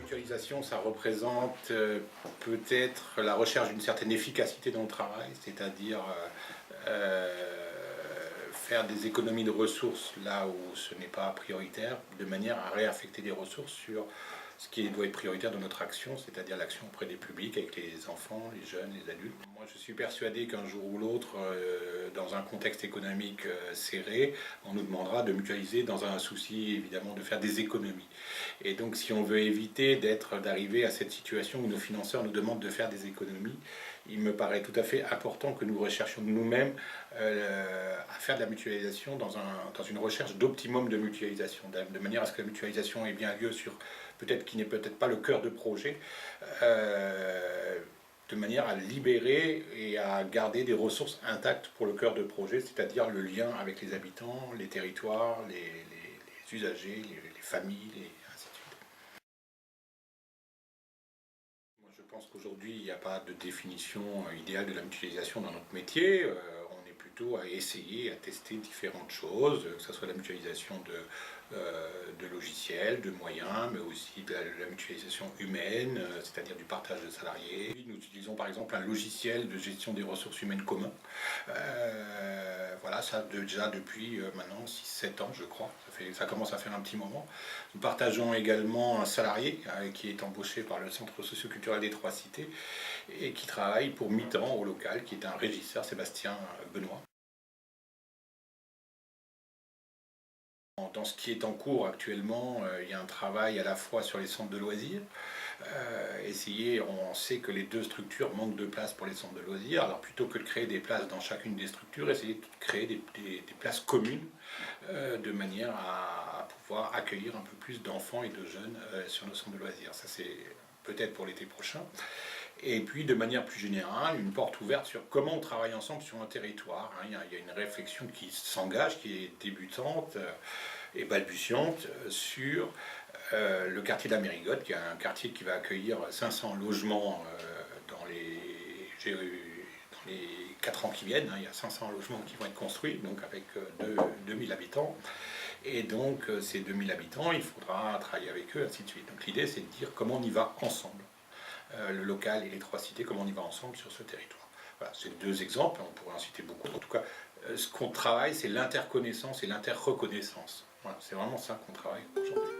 mutualisation, ça représente peut-être la recherche d'une certaine efficacité dans le travail, c'est-à-dire faire des économies de ressources là où ce n'est pas prioritaire, de manière à réaffecter des ressources sur ce qui doit être prioritaire dans notre action, c'est-à-dire l'action auprès des publics, avec les enfants, les jeunes, les adultes. Moi, je suis persuadé qu'un jour ou l'autre, dans un contexte économique serré, on nous demandera de mutualiser dans un souci, évidemment, de faire des économies. Et donc, si on veut éviter d'arriver à cette situation où nos financeurs nous demandent de faire des économies, il me paraît tout à fait important que nous recherchions nous-mêmes à faire de la mutualisation dans une recherche d'optimum de mutualisation, de manière à ce que la mutualisation ait bien lieu sur peut-être qui n'est peut-être pas le cœur de projet, de manière à libérer et à garder des ressources intactes pour le cœur de projet, c'est-à-dire le lien avec les habitants, les territoires, les usagers, les familles, et ainsi de suite. Moi, je pense qu'aujourd'hui, il n'y a pas de définition idéale de la mutualisation dans notre métier. On est plutôt à essayer, à tester différentes choses, que ce soit la mutualisation de logiciels, de moyens, mais aussi de la mutualisation humaine, c'est-à-dire du partage de salariés. Nous utilisons par exemple un logiciel de gestion des ressources humaines commun. Voilà, ça déjà depuis maintenant 6-7 ans, je crois. Ça commence à faire un petit moment. Nous partageons également un salarié qui est embauché par le Centre socioculturel des Trois Cités et qui travaille pour mi-temps au local, qui est un régisseur, Sébastien Benoît. Dans ce qui est en cours actuellement, il y a un travail à la fois sur les centres de loisirs. On sait que les deux structures manquent de place pour les centres de loisirs. Alors plutôt que de créer des places dans chacune des structures, essayer de créer des places communes de manière à pouvoir accueillir un peu plus d'enfants et de jeunes sur nos centres de loisirs. Ça, c'est peut-être pour l'été prochain. Et puis, de manière plus générale, une porte ouverte sur comment on travaille ensemble sur un territoire. Il y a une réflexion qui s'engage, qui est débutante et balbutiante sur le quartier de la Mérigotte, qui est un quartier qui va accueillir 500 logements dans les 4 ans qui viennent. Il y a 500 logements qui vont être construits, donc avec 2000 habitants. Et donc, ces 2000 habitants, il faudra travailler avec eux, ainsi de suite. Donc l'idée, c'est de dire comment on y va ensemble. Le local et les Trois Cités, comment on y va ensemble sur ce territoire. Voilà, c'est deux exemples, on pourrait en citer beaucoup. En tout cas, ce qu'on travaille, c'est l'interconnaissance et l'interreconnaissance. Voilà, c'est vraiment ça qu'on travaille aujourd'hui.